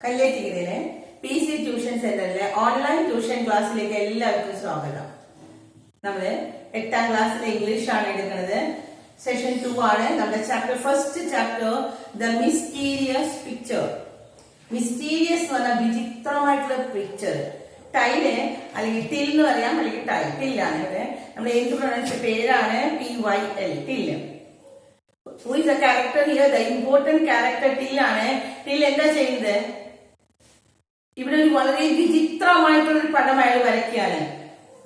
കല്ലേറ്റിക്കരയിലെ PC tuition സെന്ററിലെ online tuition ക്ലാസ്സിലേക്ക് എല്ലാവർക്കും സ്വാഗതം. നമ്മള് 8ാം ക്ലാസ്സിലെ ഇംഗ്ലീഷ് ആണ് എടുക്കുന്നത്. സെഷൻ 2 ആണ്. നമ്മുടെ first chapter the mysterious picture. Mysterious എന്ന് പറഞ്ഞാൽ വിചിത്രമായിട്ടുള്ള പിക്ചർ. ടൈല് അല്ലെങ്കിൽ ടിൽ എന്ന് പറയാം, അല്ലെങ്കിൽ ടില്ലാണ്. ഇവിടെ നമ്മുടെ എന്ത് പ്രൊണൗൺസ് പേരാണ് PYL, till. Who is the character here? The important character till ആണ്. ടിൽ എന്താ ചെയ്യുന്നത്? ഇവിടെ ഒരു വളരെ വിചിത്രമായിട്ടുള്ള ഒരു പടം അയാൾ വരയ്ക്കുകയാണ്.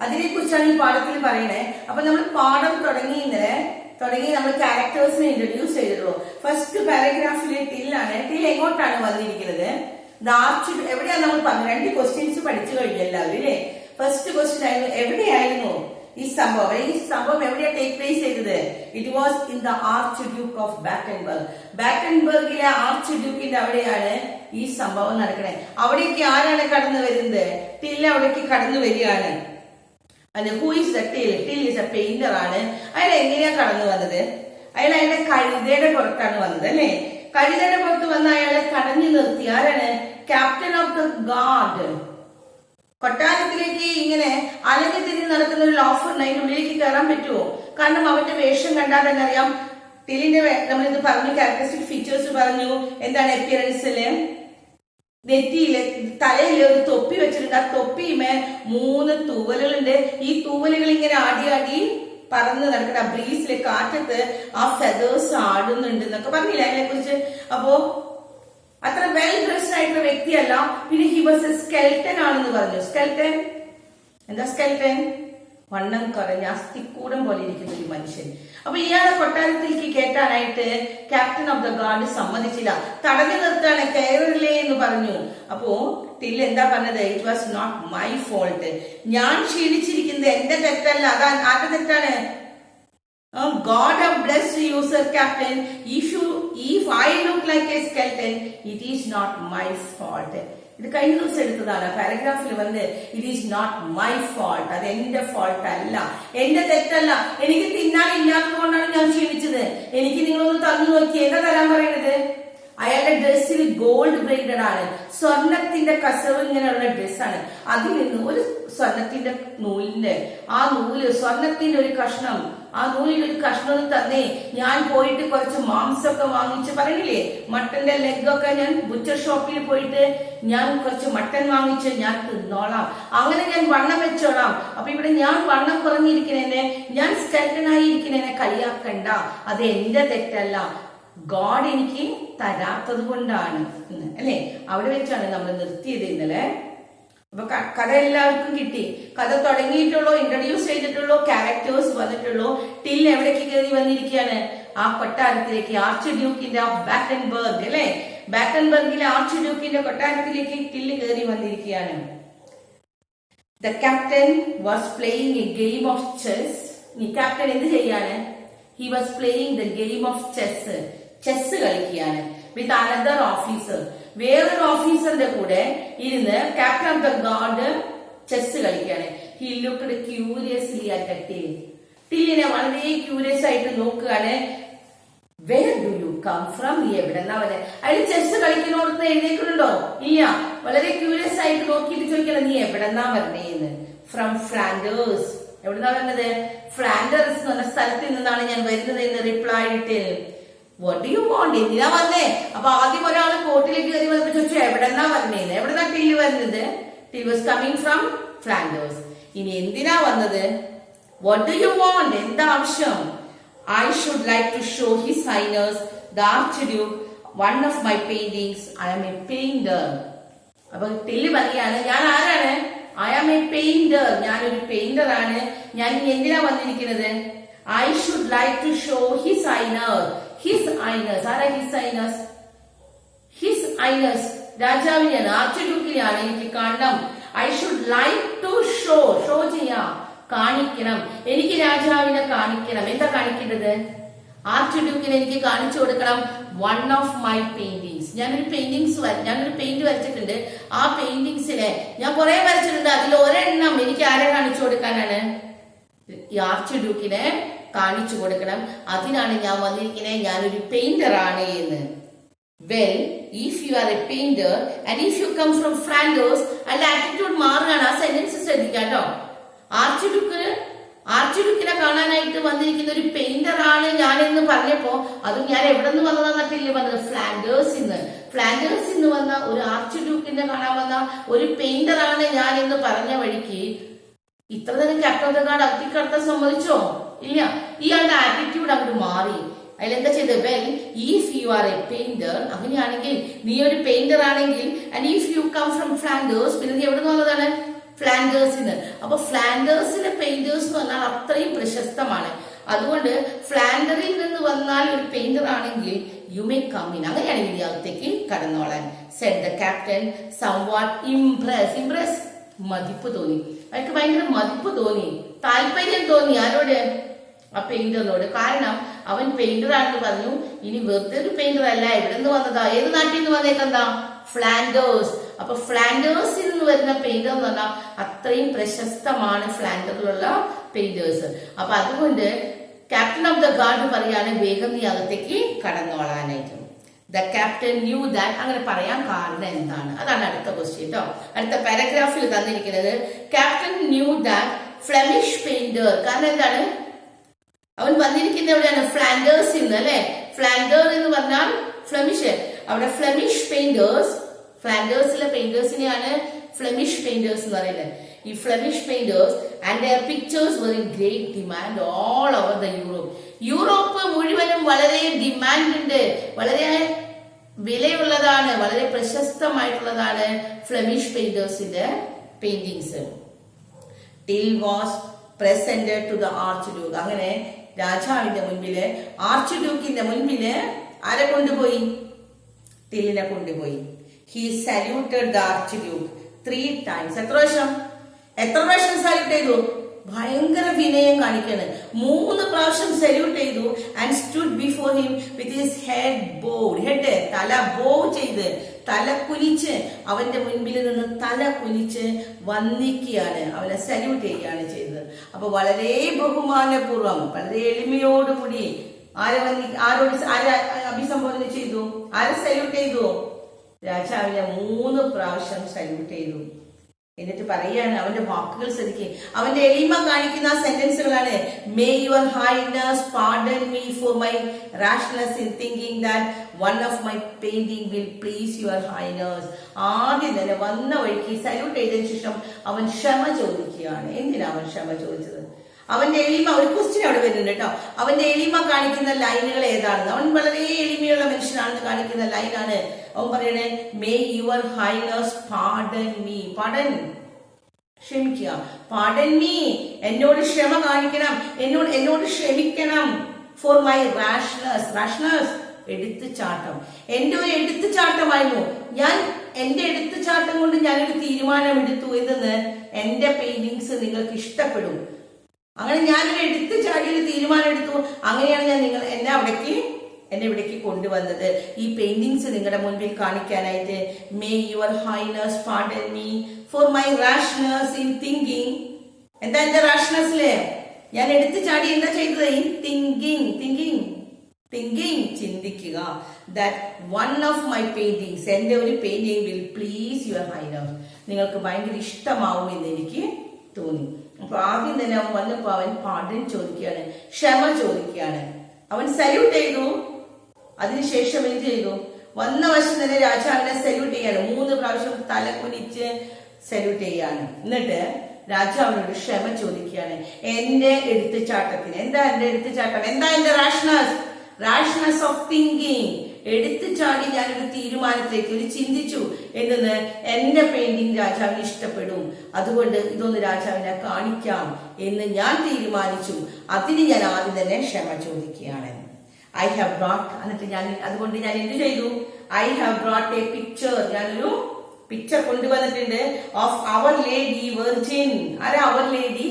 അതിനെ കുറിച്ചാണ് ഈ പാഠത്തിൽ പറയണേ. അപ്പൊ നമ്മൾ പാഠം തുടങ്ങി നമ്മൾ ക്യാരക്ടേഴ്സിനെ ഇൻട്രൊഡ്യൂസ് ചെയ്തിട്ടുള്ളൂ. ഫസ്റ്റ് പാരഗ്രാഫിലെ ടില്ലാണ്. ടിൽ എങ്ങോട്ടാണ് വന്നിരിക്കുന്നത്? എവിടെയാണ് നമ്മൾ പറഞ്ഞു? 2 ക്വസ്റ്റ്യൻസ് പഠിച്ചു കഴിഞ്ഞു എല്ലാവരും അല്ലേ? ഫസ്റ്റ് ക്വസ്റ്റ്യൻ ആയിരുന്നു എവിടെയായിരുന്നു ഈ സംഭവം എവിടെയാ ടേക്ക് പ്ലേസ് ചെയ്തത്? It was in the archduke of Battenberg. ബാറ്റൻബർഗിലെ ആർച്ച് ഡ്യൂക്കിന്റെ അവിടെയാണ് ഈ സംഭവം നടക്കണേ. അവിടേക്ക് ആരാണ് കടന്നു വരുന്നത്? ടിൽ അവിടേക്ക് കടന്നു വരികയാണ്. Who is the till? Till is A painter ആണ്. അയാൾ എങ്ങനെയാ കടന്നു വന്നത്? അയാൾ അയാളുടെ കഴുതയുടെ പുറത്താണ് വന്നത് അല്ലെ? കഴുതയുടെ പുറത്ത് വന്ന അയാളെ തടഞ്ഞു നിർത്തി. ആരാണ്? Captain of the guard. കൊട്ടാരത്തിലേക്ക് ഇങ്ങനെ അലഞ്ഞു തിരിഞ്ഞ് നടക്കുന്ന ഒരു ലോഫർ അതിന്റെ ഉള്ളിലേക്ക് കയറാൻ പറ്റുമോ? കാരണം അവന്റെ വേഷം കണ്ടാൽ തന്നെ അറിയാം. ടിലിന്റെ നമ്മളിത് പറഞ്ഞു, ക്യാരക്ടറിസ്റ്റിക് ഫീച്ചേഴ്സ് പറഞ്ഞു. എന്താണ് അപ്പിയറൻസില്? നെറ്റിയില് തലയിൽ ഒരു തൊപ്പി വെച്ചിട്ടുണ്ട്. ആ തൊപ്പിയുമേ 3 തൂവലുകളുണ്ട്. ഈ തൂവലുകൾ ഇങ്ങനെ ആടി പറന്ന് നടക്കുന്ന ആ ബ്രീസിലെ കാറ്റത്ത് ആ ഫെദേഴ്സ് ആടുന്നുണ്ട് എന്നൊക്കെ പറഞ്ഞില്ല അതിനെ കുറിച്ച്. അപ്പോ അത്ര വെൽ ഡ്രസ്ഡ് ആയിട്ടുള്ള വ്യക്തിയല്ല. പിന്നെ ഹി വാസ് എ സ്കെൽട്ടൻ ആണെന്ന് പറഞ്ഞു. സ്കെൽട്ടൻ എന്താ? സ്കെൽട്ടൻ വണ്ണം കുറഞ്ഞ അസ്ഥിക്കൂടം പോലെ ഇരിക്കുന്ന ഒരു മനുഷ്യൻ. അപ്പൊ ഇയാളെ കൊട്ടാരത്തിലേക്ക് കേട്ടാനായിട്ട് ക്യാപ്റ്റൻ ഓഫ് ദ ഗാർഡ് സമ്മതിച്ചില്ല. തടഞ്ഞു നിർത്താണ്, കയറില്ലേ എന്ന് പറഞ്ഞു. അപ്പോ ടിൽ എന്താ പറഞ്ഞത്? It was not my fault. ഞാൻ ക്ഷീണിച്ചിരിക്കുന്നത് എന്റെ തെറ്റല്ല. അതാ ആരുടെ തെറ്റാണ്? God have blessed you, sir captain. If I look like a skeleton, it is not my fault. ഇത് കഴിഞ്ഞ ദിവസം എടുത്തതാണ്. പാരഗ്രാഫിൽ വന്ന് it is not my fault. അത് എന്റെ ഫോൾട്ട് അല്ല, എന്റെ തെറ്റല്ല. എനിക്ക് തിന്നാൻ ഇല്ലാത്തത് കൊണ്ടാണ് ഞാൻ ക്ഷീണിച്ചത്. എനിക്ക് നിങ്ങളൊന്ന് തന്നു നോക്കി. എന്താ തരാൻ പറയണത്? അയാളുടെ ഡ്രസ്സിൽ ഗോൾഡ് ബ്രെയ്ഡഡ് ആണ്. സ്വർണത്തിന്റെ കസവ് ഇങ്ങനെയുള്ള ഡ്രസ്സാണ്. അതിൽ നിന്ന് ഒരു സ്വർണത്തിന്റെ നൂലിന്റെ ആ നൂല്, സ്വർണത്തിന്റെ ഒരു കഷ്ണം, ആ നൂലിൽ ഒരു കഷ്ണം തന്നേ. ഞാൻ പോയിട്ട് കുറച്ച് മാംസമൊക്കെ വാങ്ങിച്ച് പറയില്ലേ, മട്ടന്റെ ലെഗൊക്കെ ഞാൻ ബുച്ചർ ഷോപ്പിൽ പോയിട്ട് ഞാൻ കുറച്ച് മട്ടൻ വാങ്ങിച്ച് ഞാൻ തിന്നോളാം. അങ്ങനെ ഞാൻ വണ്ണം വെച്ചോളാം. അപ്പൊ ഇവിടെ ഞാൻ വണ്ണം കുറഞ്ഞിരിക്കുന്നതിനെ, ഞാൻ സ്കെൽട്ടനായി ഇരിക്കുന്നതിനെ കളിയാക്കണ്ട. അത് എന്റെ തെറ്റല്ല, ഗോഡ് എനിക്ക് തരാത്തത് കൊണ്ടാണ് അല്ലെ? അവിടെ വെച്ചാണ് നമ്മൾ നിർത്തിയത് ഇന്നലെ. അപ്പൊ കഥ എല്ലാവർക്കും കിട്ടി. കഥ തുടങ്ങിയിട്ടുള്ളൂ, ഇൻട്രൊഡ്യൂസ് ചെയ്തിട്ടുള്ളൂ, ക്യാരക്ടേഴ്സ് വന്നിട്ടുള്ളൂ. ടിൽ എവിടേക്ക് കയറി വന്നിരിക്കുകയാണ്? ആ കൊട്ടാരത്തിലേക്ക്, ആർച്ച് ഡ്യൂക്കിന്റെ ഓഫ് ബാറ്റൻബർഗ് അല്ലെ? ബാറ്റൻബർഗിലെ ആർച്ച് ഡ്യൂക്കിന്റെ കൊട്ടാരത്തിലേക്ക് ടിൽ കയറി വന്നിരിക്കുകയാണ്. The captain was playing a game of chess. ഈ ക്യാപ്റ്റൻ എന്ത് ചെയ്യാണ്? He was playing the game of chess. Chess കളിക്കുകയാണ് വിത്ത് അനദർ ഓഫീസർ. വേറൊരു ഓഫീസറിന്റെ കൂടെ ഇരുന്ന് captain of the guard chess കളിക്കുകയാണ്. He looked curiously at Till. ടില്ലിനെ വളരെ ക്യൂരിയസ് ആയിട്ട് നോക്കുകയാണ്. Where do you come from? നീ എവിടെന്നാ വരെ? അയാൾ ചെസ് കളിക്കുന്നോടത്ത് എഴുന്നേക്കുന്നുണ്ടോ? ഇല്ല. വളരെ ക്യൂരിയസ് ആയിട്ട് നോക്കിയിട്ട് ചോദിക്കണം, നീ എവിടെന്നാ വരണേന്ന്? ഫ്രം ഫ്രാൻഡേഴ്സ്. എവിടെന്നാ വരുന്നത്? ഫ്രാൻഡേഴ്സ് എന്ന് പറഞ്ഞ സ്ഥലത്തിൽ നിന്നാണ് ഞാൻ വരുന്നത് എന്ന് reply till. What do you want? എന്തിനാ വന്നേ? അപ്പൊ ആദ്യം ഒരാൾ കോർട്ടിലേക്ക് കയറി വന്നപ്പോ ചോദിച്ചു എവിടെന്നാ വന്നേന്ന്. എവിടെന്നാ ടിൽ വരുന്നത്? Till was coming from Flanders. ഇനി എന്തിനാ വന്നത്? What do you want? എന്താ ആവശ്യം? I should like to show His Highness the Archduke one of my paintings. I am a painter. അപ്പൊ ടിൽ പറയാണ്, ഞാൻ ആരാണ്? I am a painter. ഞാനൊരു പെയിന്റർ ആണ്. ഞാൻ എന്തിനാ വന്നിരിക്കുന്നത്? I should like to show His Highness. His Highness ആരാ? His Highness, His Highness രാജാവിനെയാണ്, ആർച്ച്ഡ്യൂക്കിനെയാണ് എനിക്ക് കാണണം. I should like to show ചെയ്യാം, കാണിക്കണം. എനിക്ക് രാജാവിനെ കാണിക്കണം. എന്താ കാണിക്കേണ്ടത്? ആർച്ച്ഡ്യൂക്കിനെ എനിക്ക് കാണിച്ചു കൊടുക്കണം. One of my paintings. ഞാനൊരു പെയിന്റ് വരച്ചിട്ടുണ്ട്. ആ പെയിന്റിങ്സിലെ ഞാൻ കുറെ വരച്ചിട്ടുണ്ട്. അതിൽ ഒരെണ്ണം എനിക്ക് ആരെ കാണിച്ചു കൊടുക്കാനാണ്? ഈ ആർച്ച്ഡ്യൂക്കിനെ കാണിച്ചു കൊടുക്കണം. അതിനാണ് ഞാൻ വന്നിരിക്കുന്നത്. ഞാനൊരു പെയിന്റർ ആണ് എന്ന്. Well, if you are a painter and if you come from Flanders, അതിന്റെ ആറ്റിറ്റ്യൂഡ് മാറുകയാണ്. ആ സെന്റൻസ് ശ്രദ്ധിക്കാം കേട്ടോ. ആർച്ചിഡുക്കിനെ കാണാനായിട്ട് വന്നിരിക്കുന്ന ഒരു പെയിന്റർ ആണ് ഞാൻ എന്ന് പറഞ്ഞപ്പോ അതും ഞാൻ എവിടെ നിന്ന് വന്നതാന്നട്ടില്ലേ പറഞ്ഞത്, ഫ്ലാൻഡേഴ്സ് നിന്ന് വന്ന ഒരു ആർച്ചിഡ്യൂക്കിനെ കാണാൻ വന്ന ഒരു പെയിന്റർ ആണ് ഞാൻ എന്ന് പറഞ്ഞ വഴിക്ക് ഇത്ര നേരം ക്യാപ്റ്റൻ ഓഫ് ദ ഗാർഡ് അത്തിക്കടത്താൻ സമ്മതിച്ചോ? ഇല്ല. ഇയാളുടെ ആറ്റിറ്റ്യൂഡ് അങ്ങോട്ട് മാറി. അതിലെന്താ ചെയ്തത്? Well, if you are a painter, അങ്ങനെയാണെങ്കിൽ നീ ഒരു പെയിന്റർ ആണെങ്കിൽ, and if you come from Flanders, പിന്നെ നീ എവിടെ നിന്ന് വന്നതാണ്? ഫ്ലാൻഡേഴ്സിന്. അപ്പൊ ഫ്ലാൻഡേഴ്സിലെ പെയിന്റേഴ്സ് എന്ന് പറഞ്ഞാൽ അത്രയും പ്രശസ്തമാണ്. അതുകൊണ്ട് ഫ്ലാൻഡറിൽ നിന്ന് വന്നാൽ ഒരു പെയിന്റർ ആണെങ്കിൽ യു മേ കം ഇൻ, അങ്ങനെയാണെങ്കിൽ ഇയാളത്തേക്ക് കടന്നോളാൻ. Said the captain somewhat impress. മതിപ്പ് തോന്നി, അയാൾക്ക് ഭയങ്കര മതിപ്പ് തോന്നി, താല്പര്യം തോന്നി. ആരോട്? ആ പെയിന്ററിനോട്. കാരണം അവൻ പെയിന്റർ ആണെന്ന് പറഞ്ഞു. ഇനി വെറുതെ ഒരു പെയിന്റർ അല്ല, എവിടെ നിന്ന് വന്നതാ? ഏത് നാട്ടിൽ നിന്ന് വന്നേക്കെന്താ? ഫ്ലാൻഡേഴ്സ്. അപ്പൊ ഫ്ലാൻഡേഴ്സിൽ നിന്ന് വരുന്ന പെയിന്റർ എന്ന് പറഞ്ഞാൽ അത്രയും പ്രശസ്തമാണ് ഫ്ലാൻഡറിലുള്ള പെയിന്റേഴ്സ്. അപ്പൊ അതുകൊണ്ട് ക്യാപ്റ്റൻ ഓഫ് ദ ഗാർഡ് പറയാണ് വേഗം നീ അകത്തേക്ക് കടന്നോളാനായിട്ട്. ദ ക്യാപ്റ്റൻ ന്യൂ ദാറ്റ്, അങ്ങനെ പറയാൻ കാരണം എന്താണ്? അതാണ് അടുത്ത ക്വസ്റ്റ്യൻ കേട്ടോ. അടുത്ത പാരഗ്രാഫിൽ തന്നിരിക്കുന്നത് captain knew that Flemish painter. കാരണം എന്താണ്? അവൻ വന്നിരിക്കുന്ന എവിടെയാണ്? ഫ്ലാൻഡേഴ്സിൽ നിന്ന് അല്ലെ. ഫ്ലാൻഡർ എന്ന് പറഞ്ഞാൽ ഫ്ലെമിഷ്. അവിടെ ഫ്ലെമിഷ് പെയിന്റേഴ്സ്, ഫ്ലാൻഡേഴ്സിലെ പെയിന്റേഴ്സിനെയാണ് ഫ്ലെമിഷ് പെയിന്റേഴ്സ് എന്ന് പറയുന്നത്. ഈ Flemish painters and their pictures were in great demand all over the Europe. Europe മുഴുവനും വളരെ ഡിമാൻഡ് ഉണ്ട്, വളരെ വിലയുള്ളതാണ്, വളരെ പ്രശസ്തമായിട്ടുള്ളതാണ് ഫ്ലെമിഷ് പെയിന്റേഴ്സിന്റെ paintings. Till was presented to the archduke. അങ്ങനെ രാജാവിന്റെ മുൻപില്, ആർച്ച് ഡ്യൂക്കിന്റെ മുൻപില് ആരെ കൊണ്ടുപോയി? ടില്ലിനെ കൊണ്ടുപോയി. He saluted the archduke 3 times. എത്ര പ്രാവശ്യം സല്യൂട്ട് ചെയ്തു? ഭയങ്കര വിനയം കാണിക്കാണ്. 3 പ്രാവശ്യം സല്യൂട്ട് ചെയ്തു. And stood before him with his head board. തല ബോ ചെയ്ത്, തല കുനിച്ച് അവന്റെ മുൻപിൽ നിന്ന് തല കുനിച്ച് വന്ദിക്കുകയാണ്, അവനെ സല്യൂട്ട് ചെയ്യുകയാണ് ചെയ്തത്. അപ്പൊ വളരെ ബഹുമാനപൂർവ്വം, വളരെ എളിമയോടുകൂടി ആരോട് അഭിസംബോധന ചെയ്തു? ആരെ സല്യൂട്ട് ചെയ്തു? രാജാവിനെ 3 പ്രാവശ്യം സല്യൂട്ട് ചെയ്തു. എന്നിട്ട് പറയാണ്, അവന്റെ വാക്കുകൾ ശ്രദ്ധിക്കുക, അവന്റെ എളിമ കാണിക്കുന്ന സെന്റൻസുകളാണ്. May your highness pardon me for my rashness in thinking that one of my painting will please your highness. ആദ്യം തന്നെ വന്ന വഴിക്ക് സല്യൂട്ട് ചെയ്തതിനു ശേഷം അവൻ ക്ഷമ ചോദിക്കുകയാണ്. എന്തിനാ അവൻ ക്ഷമ ചോദിച്ചത്? അവന്റെ എളിമ, ഒരു ക്വസ്റ്റ്യൻ അവിടെ വരുന്നുണ്ട് കേട്ടോ. അവന്റെ എളിമ കാണിക്കുന്ന ലൈനുകൾ ഏതാണെന്ന്, അവൻ വളരെ എളിമയുള്ള മനുഷ്യനാണെന്ന് കാണിക്കുന്ന ലൈനാണ്. അവൻ പറയണേ, may your highness pardon me. Pardon, ക്ഷമിക്കുക. പാർഡൺ മീ, എന്നോട് ക്ഷമ കാണിക്കണം, എന്നോട് ക്ഷമിക്കണം. ഫോർ മൈ റാഷ്നസ്, എടുത്തുചാട്ടം. എന്റെ ഒരു എടുത്തുചാട്ടമായിരുന്നു. എന്റെ എടുത്തുചാട്ടം കൊണ്ട് ഞാനൊരു തീരുമാനം എടുത്തു എന്തെന്ന്, എന്റെ പെയിന്റിങ്സ് നിങ്ങൾക്ക് ഇഷ്ടപ്പെടും. അങ്ങനെ ഞാനൊരു എടുത്തു ചാടിയൊരു തീരുമാനം എടുത്തു. അങ്ങനെയാണ് ഞാൻ എന്നെ ഇവിടേക്ക് കൊണ്ടുവന്നത്, ഈ പെയിന്റിങ്സ് നിങ്ങളുടെ മുൻപിൽ കാണിക്കാനായിട്ട്. May your highness pardon me for my rashness in thinking. എന്താ എന്റെ റാഷ്നസില്? ഞാൻ എടുത്തു ചാടി എന്താ ചെയ്തത്? ഇൻ തിങ്കിങ്, ചിന്തിക്കുക. That one of my paintings, എന്റെ ഒരു painting will please your highness, നിങ്ങൾക്ക് ഭയങ്കര ഇഷ്ടമാവും എന്ന് എനിക്ക് തോന്നി. അപ്പൊ ആദ്യം തന്നെ അവൻ വന്നപ്പോ അവൻ പാർഡൺ ചോദിക്കുകയാണ്, ക്ഷമ ചോദിക്കുകയാണ്. അവൻ സല്യൂട്ട് ചെയ്തു. അതിനുശേഷം എന്ത് ചെയ്തു? വന്ന വശം തന്നെ രാജാവിനെ സല്യൂട്ട് ചെയ്യാണ്. 3 പ്രാവശ്യം തല കുനിച്ച് സല്യൂട്ട് ചെയ്യാണ്. എന്നിട്ട് രാജാവിനോട് ക്ഷമ ചോദിക്കുകയാണ്. എന്റെ എടുത്തുചാട്ടത്തിന്, എന്താ എന്റെ എടുത്തുചാട്ടം? എന്താ എന്റെ റാഷ്നസ് ഓഫ് തിങ്കിങ്? എടുത്തുചാടി ഞാനൊരു തീരുമാനത്തിലേക്ക് ഒരു ചിന്തിച്ചു എന്തെന്ന്, എന്റെ പെയിന്റിംഗ് രാജാവിന് ഇഷ്ടപ്പെടും, അതുകൊണ്ട് ഇതൊന്ന് രാജാവിനെ കാണിക്കാം എന്ന് ഞാൻ തീരുമാനിച്ചു. അതിന് ഞാൻ ആദ്യം തന്നെ ക്ഷമ ചോദിക്കുകയാണ്. ഐ ഹാവ് ബ്രോട്ട്, എന്നിട്ട് അതുകൊണ്ട് ഞാൻ എന്ത് ചെയ്തു? I have brought a picture, ഞാനൊരു പിക്ചർ കൊണ്ടുവന്നിട്ടുണ്ട്. Of our lady virgin. ആരാ our lady?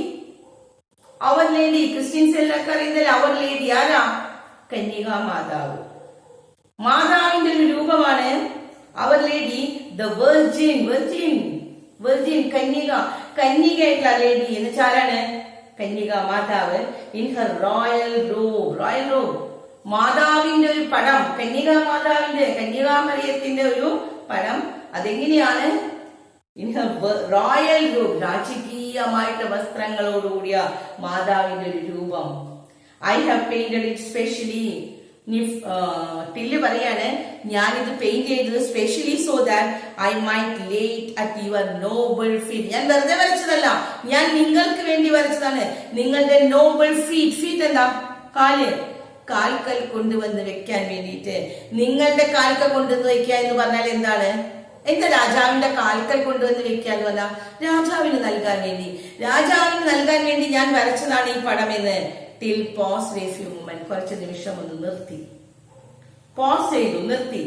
Our lady Christians എല്ലാവർക്കും അറിയുന്നില്ല. അവർ ലേഡി ആരാ? കന്യകാ മാതാവ്. മാതാവിന്റെ ഒരു രൂപമാണ് അവർ ലേഡി. ദ വെർജിൻ, കന്യകയായിട്ടുള്ള ലേഡി എന്ന് വെച്ചാലാണ് കന്യകാ മാതാവ്. ഇൻ ഹർ റോയൽ റോബ്, മാതാവിന്റെ ഒരു പടം, കന്യകാമറിയത്തിന്റെ ഒരു പടം. അതെങ്ങനെയാണ്? ഇൻ ഹർ റോയൽ റൂപ്പ്, രാജകീയമായിട്ട് വസ്ത്രങ്ങളോടുകൂടിയ മാതാവിന്റെ ഒരു രൂപം. I have painted it specially. Till പറയാണ്, ഞാനിത് പെയിന്റ് ചെയ്തത് specially so that I might Leh it at your Noble feet. ഞാൻ വെറുതെ വരച്ചതല്ല, ഞാൻ നിങ്ങൾക്ക് വേണ്ടി വരച്ചതാണ്. നിങ്ങളുടെ നോബിൾ ഫീറ്റ് എന്താ? കാൽക്കൽ കൊണ്ടുവന്ന് വെക്കാൻ വേണ്ടിയിട്ട്. നിങ്ങളുടെ കാൽക്കൽ കൊണ്ടുവന്ന് വെക്കുക എന്ന് പറഞ്ഞാൽ എന്താണ്? എന്താ രാജാവിന്റെ കാൽക്കൽ കൊണ്ടുവന്ന് വെക്കുക എന്ന് പറഞ്ഞാൽ രാജാവിന് നൽകാൻ വേണ്ടി ഞാൻ വരച്ചതാണ് ഈ പടം എന്ന്. Till pause a few moment, കുറച്ച് നിമിഷം ഒന്ന് നിർത്തി, പോസ് ചെയ്തു, നിർത്തി.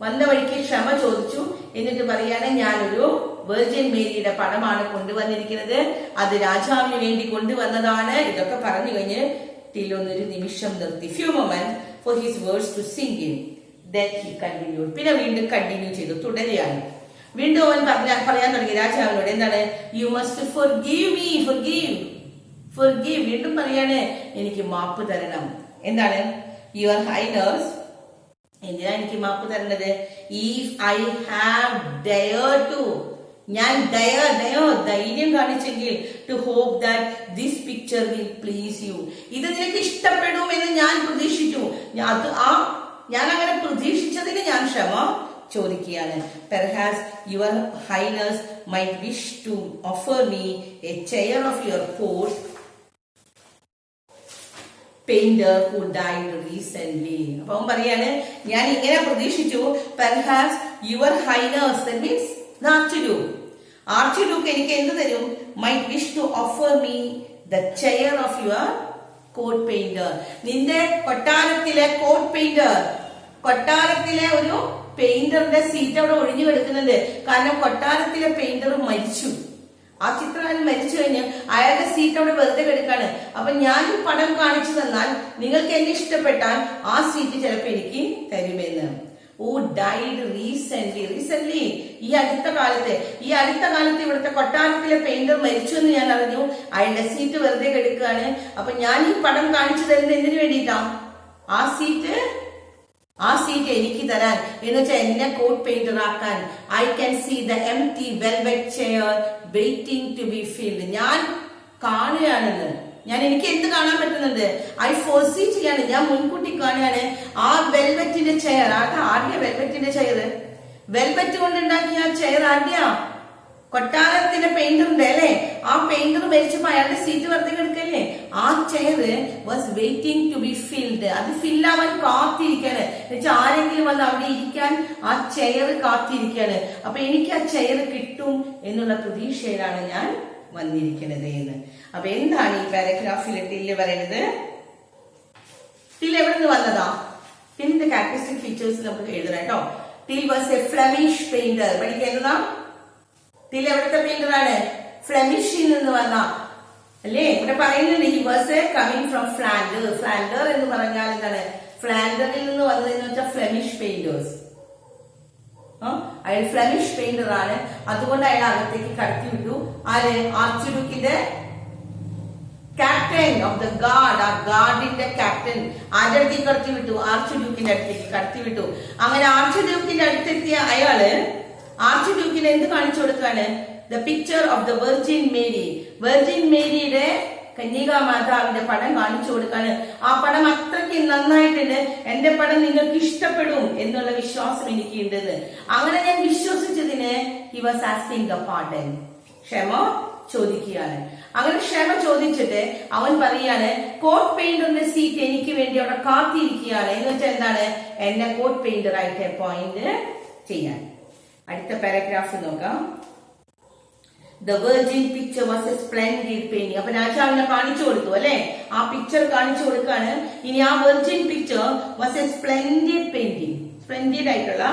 വന്ന വഴിക്ക് ക്ഷമ ചോദിച്ചു. എന്നിട്ട് പറയാണ്, ഞാനൊരു വെർജിൻ മേരിയുടെ പടമാണ് കൊണ്ടുവന്നിരിക്കുന്നത്, അത് രാജാവിന് വേണ്ടി കൊണ്ടുവന്നതാണ്. ഇതൊക്കെ പറഞ്ഞു കഴിഞ്ഞ് ടിൽ ഒന്നൊരു നിമിഷം നിർത്തി. Few moment for his words to sink in. Then he continued. പിന്നെ വീണ്ടും കണ്ടിന്യൂ ചെയ്തു, തുടരുകയാണ്. വീണ്ടും അവൻ പറയാൻ തുടങ്ങി രാജാവിനോട്. എന്താണ്? You must forgive me, forgive. വീണ്ടും പറയാണ്, എനിക്ക് മാപ്പ് തരണം. എന്താണ്? യുവർ ഹൈനസ്, എന്തിനാ എനിക്ക് മാപ്പ് തരുന്നത്? If I have dare to, ഞാൻ ധൈര്യം കാണിച്ചെങ്കിൽ, to hope that this picture will please you, ഇത് നിനക്ക് ഇഷ്ടപ്പെടും എന്ന് ഞാൻ പ്രതീക്ഷിച്ചു. ഞാൻ അങ്ങനെ പ്രതീക്ഷിച്ചതിന് ഞാൻ ക്ഷമ ചോദിക്കുകയാണ്. Perhaps your highness might wish to offer me a chair of your court painter who died recently. അപ്പൊ അവൻ പറയാണ്, ഞാൻ ഇങ്ങനെ പ്രതീക്ഷിച്ചു. Perhaps your highness, that means archduke എനിക്ക് എന്ത് തരും? Might wish to offer me the chair of your court painter. നിന്റെ കൊട്ടാരത്തിലെ കോട്ട് പെയിന്റർ, കൊട്ടാരത്തിലെ ഒരു പെയിന്ററിന്റെ സീറ്റ് അവിടെ ഒഴിഞ്ഞു കിടക്കുന്നുണ്ട്. കാരണം കൊട്ടാരത്തിലെ പെയിന്റർ മരിച്ചു. ആ ചിത്രകാരൻ മരിച്ചു കഴിഞ്ഞ് അയാളുടെ സീറ്റ് അവിടെ വെറുതെ കിടക്കാണ്. അപ്പൊ ഞാൻ പടം കാണിച്ചു തന്നാൽ, നിങ്ങൾക്ക് എന്നെ ഇഷ്ടപ്പെട്ടാൽ ആ സീറ്റ് ചിലപ്പോൾ എനിക്ക് തരുമെന്ന്. ഓ ഡൈഡ് റീസെന്റ്ലി, ഈ അടുത്ത കാലത്ത് ഇവിടുത്തെ കൊട്ടാരത്തിലെ പെയിന്റർ മരിച്ചു എന്ന് ഞാൻ അറിഞ്ഞു. അയാളുടെ സീറ്റ് വെറുതെ കിടക്കുകയാണ്. അപ്പൊ ഞാൻ ഈ പടം കാണിച്ചു തരുന്നത് എന്തിനു വേണ്ടിയിട്ടാ? ആ സീറ്റ് എനിക്ക് തരാൻ, എന്ന് വെച്ചാൽ എന്നെ കോട്ട് പെയിന്റർ ആക്കാൻ. I can see the empty velvet chair waiting to be filled. ഞാൻ കാണുകയാണെന്ന്. എനിക്ക് എന്ത് കാണാൻ പറ്റുന്നുണ്ട്? ഐ ഫോർസീ ചെയ്യാണ്, ഞാൻ മുൻകൂട്ടി കാണുകയാണ്. ആ വെൽവെറ്റിന്റെ ചെയർ, ആദ്യ വെൽവെറ്റിന്റെ ചെയർ, വെൽവെറ്റ് കൊണ്ടുണ്ടാക്കിയ ആ ചെയർ ആദ്യ കൊട്ടാരത്തിന്റെ പെയിന്ററിന്റെ അല്ലെ. ആ പെയിന്റർ മരിച്ചപ്പോ അയാളുടെ സീറ്റ് വെറുതെ കിടക്കല്ലേ. ആ chair was waiting to be filled. അത് ഫില്ലാവാൻ കാത്തിരിക്കാണ്. എന്നുവെച്ചാൽ ആരെങ്കിലും വന്ന് അവിടെ ഇരിക്കാൻ ആ ചെയർ കാത്തിരിക്കാണ്. അപ്പൊ എനിക്ക് ആ ചെയർ കിട്ടും എന്നുള്ള പ്രതീക്ഷയിലാണ് ഞാൻ വന്നിരിക്കുന്നത് എന്ന്. അപ്പൊ എന്താണ് ഈ പാരഗ്രാഫിൽ ടില്ല് പറയുന്നത്? ടിൽ എവിടെ നിന്ന് വന്നതാ? ടില്ലിന്റെ ക്യാരക്ടറിസ്റ്റിക് ഫീച്ചേഴ്സ് നമുക്ക് എഴുതണം കേട്ടോ. Till was a Flemish painter. പഠിക്കേണ്ടതാ? ടിൽ എവിടുത്തെ പെയിന്റർ ആണ്? ഫ്ലെമിഷിൽ നിന്ന് വന്ന അല്ലേ. ഇവിടെ പറയുന്നുണ്ട് he was a coming from Flander. Flander എന്ന് പറഞ്ഞാൽ എന്താണ്? ഫ്ലാൻഡറിൽ നിന്ന് വന്നതെന്ന് വെച്ചാൽ ഫ്ലെമിഷ് പെയിന്റേഴ്സ്. അയാൾ ഫ്ലെമിഷ് പെയിന്റർ ആണ്. അതുകൊണ്ട് അയാൾ അകത്തേക്ക് കടത്തി വിട്ടു. ആര്? ആർച്ച് ഡ്യൂക്കിന്റെ ക്യാപ്റ്റൻ ഓഫ് ദ ഗാർഡ്. ആ ഗാർഡിന്റെ ക്യാപ്റ്റൻ ആരുടെ അടുത്തേക്ക് കടത്തി വിട്ടു? ആർച്ച് ഡ്യൂക്കിന്റെ അടുത്തേക്ക് കടത്തി വിട്ടു. അങ്ങനെ ആർച്ച് ഡ്യൂക്കിന്റെ അടുത്തെത്തിയ അയാള് ആർച്ച് ഡ്യൂക്കിന് എന്ത് കാണിച്ചു കൊടുക്കാണ്? The picture of the Virgin Mary. Virgin മേരിയുടെ കന്യകാമാതാവിന്റെ പടം കാണിച്ചു കൊടുക്കാണ്. ആ പടം അത്രയ്ക്ക് നന്നായിട്ടുണ്ട്, എന്റെ പടം നിങ്ങൾക്ക് ഇഷ്ടപ്പെടും എന്നുള്ള വിശ്വാസം എനിക്കുണ്ടെന്ന്. അങ്ങനെ ഞാൻ വിശ്വസിച്ചതിന് he was asking the pardon, ക്ഷമ ചോദിക്കുകയാണ്. അങ്ങനെ ക്ഷമ ചോദിച്ചിട്ട് അവൻ പറയാണ്, കോട്ട് പെയിന്ററിന്റെ സീറ്റ് എനിക്ക് വേണ്ടി അവിടെ കാത്തിരിക്കുകയാണ്. എന്ന് വെച്ചാൽ എന്താണ്? എന്നെ കോട്ട് പെയിന്റർ ആയിട്ട് അപ്പോയിന്റ് ചെയ്യാൻ. അടുത്ത പാരഗ്രാഫ് നോക്കാം. The virgin picture was a splendid painting. അപ്പൊ രാജാവിനെ കാണിച്ചു കൊടുത്തു അല്ലെ. ആ പിക്ചർ കാണിച്ചു കൊടുക്കാണ്. ഇനി ആ virgin picture was a splendid painting. Splendid ആയിട്ടുള്ള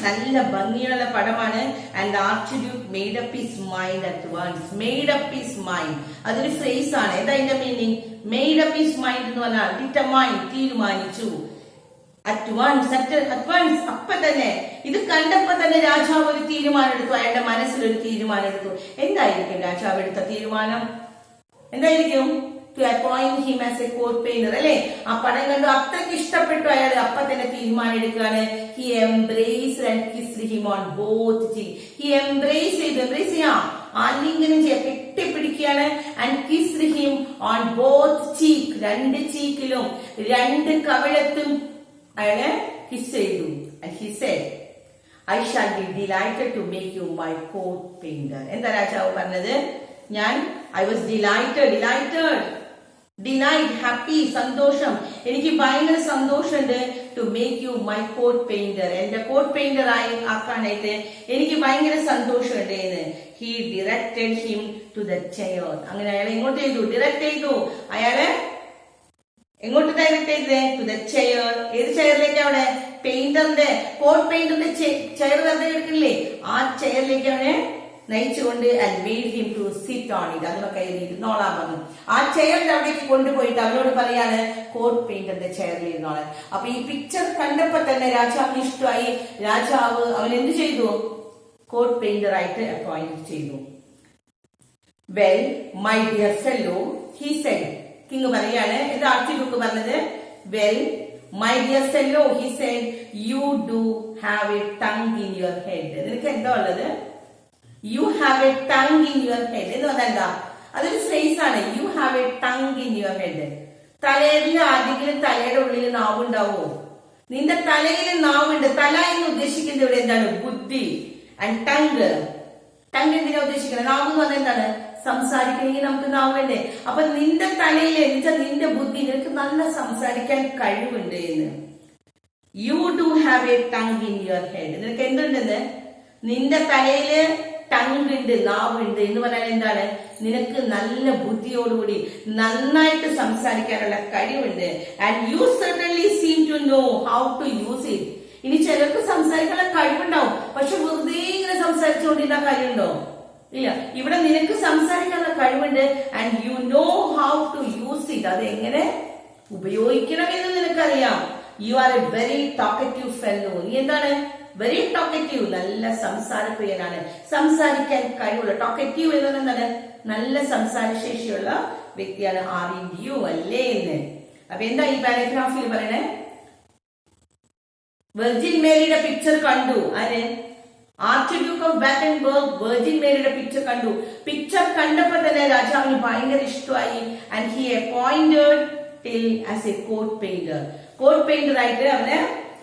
നല്ല ഭംഗിയുള്ള പടമാണ്. And archduke made up his mind at once. made up his mind. അതൊരു ഫ്രേസ് ആണ്. എന്താ അതിന്റെ meaning? made up his mind എന്ന് പറഞ്ഞാൽ determined, തീരുമാനിച്ചു. അറ്റ് വൺസ് അപ്പൊ തന്നെ. ഇത് കണ്ടപ്പോ തന്നെ രാജാവ് ഒരു തീരുമാനം എടുത്തു. അയാളുടെ മനസ്സിലൊരു തീരുമാനം എടുത്തു. എന്തായിരിക്കും രാജാവ് എടുത്ത തീരുമാനം? എന്തായിരിക്കും? To appoint him as a court painter അല്ലെ. ആ പടം കണ്ടു അത്രയ്ക്ക് ഇഷ്ടപ്പെട്ടു അയാൾ. അപ്പൊ തന്നെ തീരുമാനം എടുക്കുകയാണ്. He embraced and kissed him on both cheek. He embrace ചെയ്തു, എംബ്രേസ് ചെയ്യാം, ആലിംഗനം ചെയ്യാം, കെട്ടിപ്പിടിക്കുകയാണ്. And kissed him on both cheek, രണ്ട് ചീക്കിലും രണ്ട് കവിളത്തും അയാളെ കിസ് ചെയ്തു. And he said, I shall be delighted to make you my court painter. എന്താ രാജാവ് പറഞ്ഞത്? I was delighted, delight, happy, സന്തോഷം, എനിക്ക് ഭയങ്കര സന്തോഷമുണ്ട് to make you my court painter. എന്റെ കോട്ട് പെയിന്റർ ആക്കാനായിട്ട് എനിക്ക് ഭയങ്കര സന്തോഷമുണ്ട് എന്ന്. He directed him to the chair. അങ്ങനെ അയാളെ എങ്ങോട്ട് ചെയ്തു? ഡിറക്ട് ചെയ്തു. അയാളെ എങ്ങോട്ട് ഡയറക്ട് ചെയ്തത്? To the chair. ഏത് ചെയറിലേക്ക്? അവിടെ പെയിന്ററിന്റെ കോട്ട് പെയിന്ററിന്റെ ചെയർ വെറുതെ എടുക്കില്ലേ, ആ ചെയറിലേക്ക് അവനെ നയിച്ചുകൊണ്ട് and made him to sit on it. അതിനൊക്കെ കയറിയിരുന്നോളാൻ പറഞ്ഞു. ആ ചെയറിന്റെ അവിടേക്ക് കൊണ്ടുപോയിട്ട് അവനോട് പറയാണ് കോട്ട് പെയിന്ററിന്റെ ചെയറിൽ ഇരുന്നോളാൻ. അപ്പൊ ഈ പിക്ചർ കണ്ടപ്പോ തന്നെ രാജാവിന് ഇഷ്ടമായി. രാജാവ് അവൻ എന്ത് ചെയ്തു? കോട്ട് പെയിന്റർ ആയിട്ട് അപ്പോയിന്റ് ചെയ്തു. Well my dear fellow, he said. King പറയാണ്, ഇത് ആർച്ചി ബുക്ക് പറഞ്ഞത്. Well my dear fellow, he said, you do have A tongue in your head. നിനക്ക് എന്താ ഉള്ളത്? You have A tongue in your head എന്ന് പറഞ്ഞാൽ എന്താ? അതൊരു ഫ്രേസ് ആണ്. You have A tongue in your head. തലയിൽ ആരെങ്കിലും തലയുടെ ഉള്ളിൽ നാവുണ്ടാവോ? നിന്റെ തലയിൽ നാവുണ്ട്. തല എന്ന് ഉദ്ദേശിക്കുന്നത് ഇവിടെ എന്താണ്? ബുദ്ധി. ആൻഡ് ടങ്, ടങ് എന്തിനാ ഉദ്ദേശിക്കുന്നത്? നാവ് എന്ന് പറഞ്ഞാൽ എന്താണ്? സംസാരിക്കണമെങ്കിൽ നമുക്ക് നാവ് വേണ്ടേ? അപ്പൊ നിന്റെ തലയിൽ എന്നുവെച്ചാൽ നിന്റെ ബുദ്ധി, നിനക്ക് നല്ല സംസാരിക്കാൻ കഴിവുണ്ട് എന്ന്. You do have A tongue in your head. നിനക്ക് എന്തുണ്ടെന്ന്? നിന്റെ തലയില് ടങ് ഉണ്ട്, നാവുണ്ട് എന്ന് പറഞ്ഞാൽ എന്താണ്? നിനക്ക് നല്ല ബുദ്ധിയോടുകൂടി നന്നായിട്ട് സംസാരിക്കാനുള്ള കഴിവുണ്ട്. And you certainly seem to know how to use it. ഇനി ചിലർക്ക് സംസാരിക്കാനുള്ള കഴിവുണ്ടാവും, പക്ഷെ വെറുതെ ഇങ്ങനെ സംസാരിച്ചുകൊണ്ടിരുന്ന കാര്യമുണ്ടോ? ഇല്ല. ഇവിടെ നിനക്ക് സംസാരിക്കാനുള്ള കഴിവുണ്ട്. And you know how to use it. അത് എങ്ങനെ ഉപയോഗിക്കണമെന്ന് നിനക്കറിയാം. You are a very talkative fellow. നീ എന്താണ്? വെരി ടോക്കറ്റീവ്, നല്ല സംസാരപ്രിയനാണ്, സംസാരിക്കാൻ കഴിവുള്ള. ടോക്കറ്റീവ് എന്ന് എന്താണ്? നല്ല സംസാരശേഷിയുള്ള വ്യക്തിയാണ്. യു അല്ലേ എന്ന്. അപ്പൊ എന്താ ഈ പാരഗ്രാഫിൽ പറയണേ? വെർജിൻ മേരിയുടെ പിക്ചർ കണ്ടു. ആര്? Archduke of Battenberg Virgin മേരിയുടെ പിക്ചർ കണ്ടു. പിക്ചർ കണ്ടപ്പോ തന്നെ രാജാവിന് ഭയങ്കര ഇഷ്ടമായി. And he appointed Till as a court painter. Court painter ആയിട്ട് അവനെ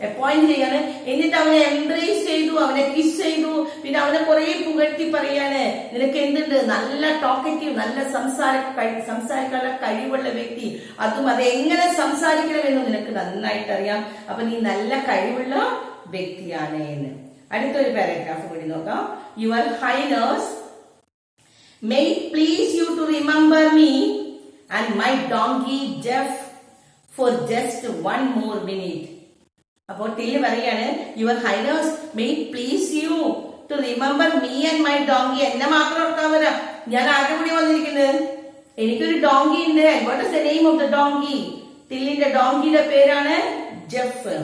അപ്പോയിന്റ് ചെയ്യാണ്. എന്നിട്ട് അവനെ എംബ്രേസ് ചെയ്തു, അവനെ കിസ് ചെയ്തു. പിന്നെ അവനെ കുറെ പുകഴ്ത്തി പറയാണ്, നിനക്ക് എന്തുണ്ട്? നല്ല ടോക്കറ്റീവ്, നല്ല സംസാരിക്കാനുള്ള കഴിവുള്ള വ്യക്തി. അതും അതെങ്ങനെ സംസാരിക്കണമെന്ന് നിനക്ക് നന്നായിട്ട് അറിയാം. അപ്പൊ നീ നല്ല കഴിവുള്ള വ്യക്തിയാണ് എന്ന്. അടുത്തൊരു പാരഗ്രാഫ് കൂടി നോക്കാം. Your highness may it please you to remember me and my donkey Jeff for just one more minute. അപ്പോൾ ടില്ല് പറയാണ്, your highness may it please you to remember me and my donkey. എന്നെ മാത്രം ഓർക്കാൻ വരാം. ഞാൻ ആരുടെ കൂടി വന്നിരിക്കുന്നത്? എനിക്കൊരു ഡോങ്കി ഉണ്ട്. what is the name of the donkey? ടില്ലിന്റെ ഡോങ്കിയുടെ പേരാണ് Jeff.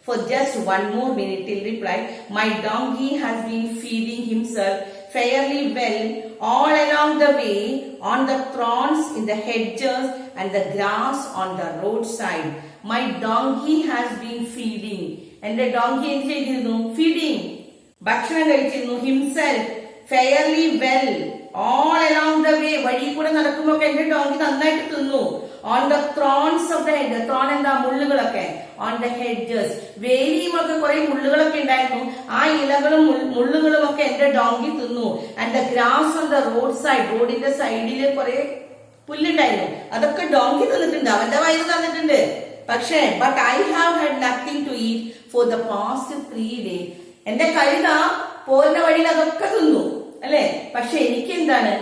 For just one more minute, Till replied, my donkey has been feeding himself fairly well all along the way on the thorns in the hedges and the grass on the roadside. My donkey has been feeding. And the donkey എന്ത് ചെയ്തിരുന്നു? Feeding. ഭക്ഷണം കഴിച്ചിരുന്നു. Himself fairly well all along the way. വഴി കൂടെ നടക്കുമ്പോൾ എന്റെ donkey നന്നായിട്ട് തിന്നു. On the thorns of the hedges. thorn എന്താ? മുള്ളുകളൊക്കെ. On the hedges. വേലിയും ഒക്കെ കുറെ മുള്ളുകളൊക്കെ ഉണ്ടായിരുന്നു. ആ ഇലകളും മുള്ളുകളും ഒക്കെ എന്റെ ഡോങ്കി തിന്നു. And the grass on the roadside. റോഡിന്റെ സൈഡില് കുറെ പുല്ലുണ്ടായിരുന്നു. അതൊക്കെ ഡോങ്കി തിന്നിട്ടുണ്ട്. അവന്റെ വയറ് തന്നിട്ടുണ്ട്. പക്ഷേ but I have had nothing to eat for the past 3 days. എന്റെ കഴുത പോരുന്ന വഴിയിൽ അതൊക്കെ തിന്നു അല്ലെ. പക്ഷെ എനിക്ക് എന്താണ്?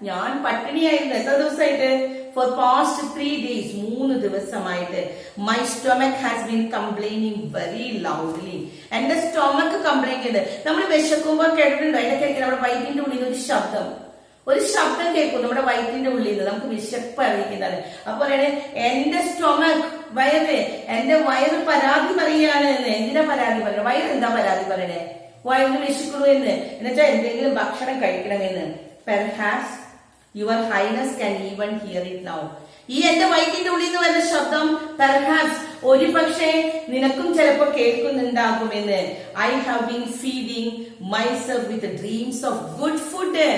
ഞാൻ പട്ടിണിയായിരുന്നു. എത്ര ദിവസമായിട്ട്? For past 3 days. 3 ദിവസമായിട്ട്. My stomach has been complaining very loudly. എന്റെ സ്റ്റൊമക്ക് കംപ്ലൈന്റ് ഉണ്ട്. നമ്മൾ വിശക്കുമ്പോൾ കേട്ടിട്ടുണ്ടോ? ഇടയ്ക്കിടയ്ക്ക് നമ്മുടെ വയറ്റിന്റെ ഉള്ളിൽ ഒരു ശബ്ദം കേൾക്കും. നമ്മുടെ വയറ്റിന്റെ ഉള്ളിൽ നിന്ന് നമുക്ക് വിശപ്പ് അറിയിക്കുന്നതാണ്. അപ്പൊ എന്റെ സ്റ്റൊമക്ക്, എന്റെ വയറ് പരാതി പറയാണ് എന്ന്. എന്തിനാ പരാതി പറയുന്നത്? വയറെന്താ പരാതി പറയണേ? വയറിന് വിശക്കുന്നു എന്നുവെച്ചാൽ എന്തെങ്കിലും ഭക്ഷണം കഴിക്കണമെന്ന്. Perhaps Your Highness can even hear it now. ഈ എന്റെ വയറ്റിന്റെ ഉള്ളിൽ നിന്ന് വരുന്ന ശബ്ദം പെർഹാപ്സ് ഒരു പക്ഷേ നിനക്കും ചിലപ്പോൾ കേൾക്കുന്നുണ്ടാകുമെന്ന്. I have been feeding myself with dreams of good food.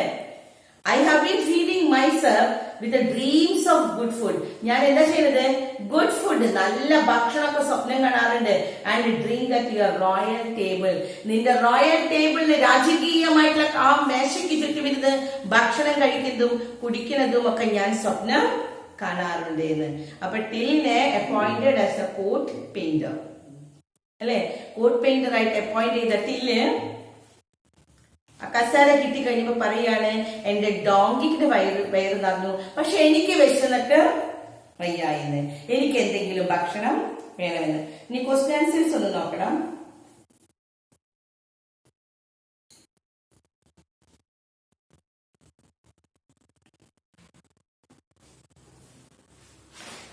I have been feeding myself with the dreams of good food. ഞാൻ എന്താ ചെയ്യുന്നത്? ഗുഡ് ഫുഡ്, നല്ല ഭക്ഷണമൊക്കെ സ്വപ്നം കാണാറുണ്ട്. And drink at your royal table. നിന്റെ റോയൽ ടേബിളിൽ രാജകീയമായിട്ടുള്ള ആ മേശയ്ക്ക് ചുറ്റും ഇരുന്ന് ഭക്ഷണം കഴിക്കുന്നതും കുടിക്കുന്നതും ഒക്കെ ഞാൻ സ്വപ്നം കാണാറുണ്ട് എന്ന്. അപ്പൊ ടില്ലിനെ appointed as a court painter, അല്ലെ? കോട്ട് പെയിന്റർ ആയിട്ട് അപ്പോയിന്റ് ചെയ്ത ടില്ല് കസേര കിട്ടി കഴിഞ്ഞപ്പോ പറയാണ്, എന്റെ ഡോങ്കിന്റെ വയറ് നിറഞ്ഞു, പക്ഷെ എനിക്ക് വിശന്നിട്ട് വയ്യായിന്ന്, എനിക്ക് എന്തെങ്കിലും ഭക്ഷണം വേണമെന്ന്. ഇനി ക്വസ്റ്റ്യൻ ആൻസേഴ്സ് ഒന്ന് നോക്കണം.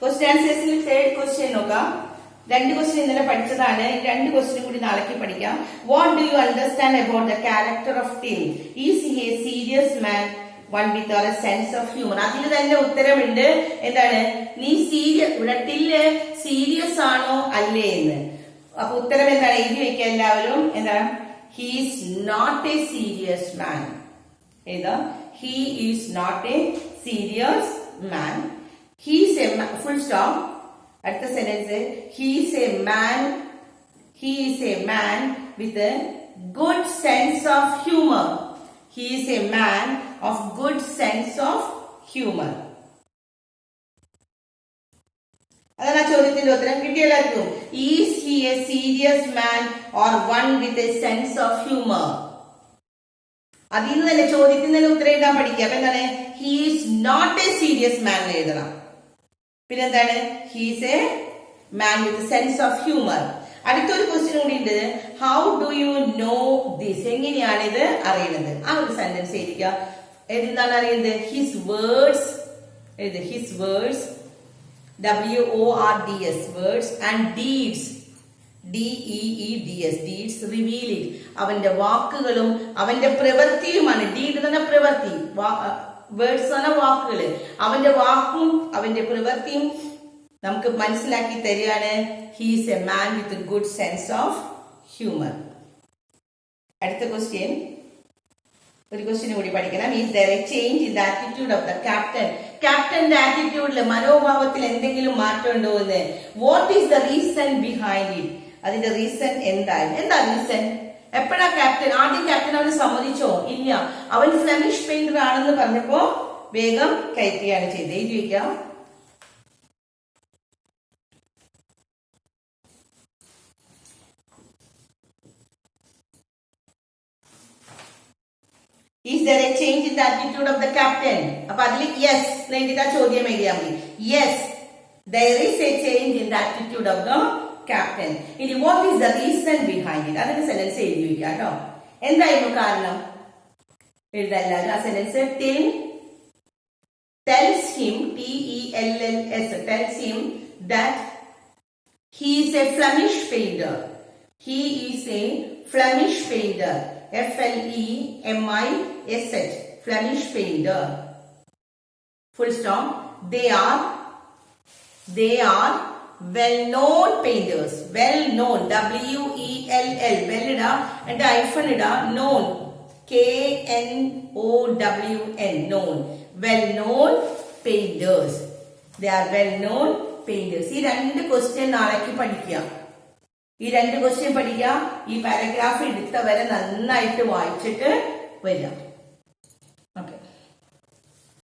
ക്വസ്റ്റ്യൻ ആൻസേഴ്സിൽ തേർഡ് ക്വസ്റ്റ്യൻ നോക്കാം. 2 ക്വസ്റ്റ്യൻ ഇന്നലെ പഠിച്ചതാണ്. 2 ക്വസ്റ്റ്യൻ കൂടി നാളേക്ക് പഠിക്കാം. What do you understand about the character of till? Is he A serious man, one with a sense of humour? അതിൽ തന്നെ ഉത്തരമുണ്ട്. എന്താണ്? നീ ഇവിടെ ടില്ല് സീരിയസ് ആണോ അല്ലേ എന്ന്. അപ്പൊ ഉത്തരം എന്താണ്? എഴുതി വെക്കുക എല്ലാവരും. എന്താണ്? He is not a serious man. ഏതാ? He is not a serious man. He is a full stop. അടുത്ത sentence, he is a man with a good sense of humor. He is a man of good sense of humor. അതാണ് ആ ചോദ്യത്തിന്റെ ഉത്തരം. കിട്ടിയെല്ലാവർക്കും? Is he a serious man or one with a sense of humor? അതിൽ നിന്ന് തന്നെ ചോദ്യത്തിൽ തന്നെ ഉത്തരം എഴുതാൻ പഠിക്കുക. അപ്പൊ എന്താണ്? He is not a serious man എഴുതണം. പിന്നെന്താണ്? He's a man with sense of humour. അടുത്തൊരു ക്വസ്റ്റ്യൻ കൂടി ഉണ്ട്. How do you know this? എങ്ങനെയാണ് ഇത് അറിയുന്നത്? ആ ഒരു സെന്റൻസ് എഴുതിക്കുക. എന്താണ് അറിയുന്നത്? ഹിസ് വേർഡ്സ് എഴുതി. His words, WORDS, words, and deeds, DEEDS, deeds reveal it. അവന്റെ വാക്കുകളും അവന്റെ പ്രവൃത്തിയുമാണ്. ഡീഡ് എന്ന് പറഞ്ഞ പ്രവൃത്തി, വേർഡ്സ് എന്ന വാക്കുകള്. അവന്റെ വാക്കും അവന്റെ പ്രവൃത്തിയും നമുക്ക് മനസ്സിലാക്കി തരികയാണ്. He's a man with good sense of humour. അടുത്ത ക്വസ്റ്റ്യൻ, ഒരു ക്വസ്റ്റ്യൻ കൂടി പഠിക്കണം. Is there a change in the attitude of the captain? ക്യാപ്റ്റന്റെ ആറ്റിറ്റ്യൂഡില്, മനോഭാവത്തിൽ എന്തെങ്കിലും മാറ്റം ഉണ്ടോ എന്ന്. What is the reason behind it? അതിന്റെ റീസൺ എന്താണ്? എന്താ റീസൺ? എപ്പോഴാ ക്യാപ്റ്റൻ? ആദ്യം ക്യാപ്റ്റൻ അവന് സമ്മതിച്ചോ? ഇല്ല. അവൻ ഫ്ലെമിഷ് പെയിന്റർ ആണെന്ന് പറഞ്ഞപ്പോ വേഗം കയറ്റുകയാണ് ചെയ്തത്. എഴുതി വയ്ക്കാം. Is there a change in the attitude of the captain? അപ്പൊ അതിൽ യെസ് എഴുതിയിട്ട് ആ ചോദ്യം എഴുതിയാൽ മതി. Yes, there is a change in the attitude of the captain. ഇനി what is the reason behind it? അതിന്റെ സെന്റൻസ് എഴുതി വയ്ക്കാം കേട്ടോ. എന്തായിരുന്നു കാരണം? എഴുതാൻ ആ sentence. Till tells him, TELLS, tells him that he is a Flemish painter. He is a Flemish painter. FLEMISH, Flemish painter. Full stop. They are well-known painters. Well-known, WELL, well ida and hyphen ida, known, KNOWN, known. Well-known painters. They are well-known painters. ഈ 2 question നാളേക്ക് പഠിക്കുക. ഈ 2 question പഠിക്കുക. ഈ paragraph എടുത്തവരെ നന്നായിട്ട് വായിച്ചിട്ട് വരിക.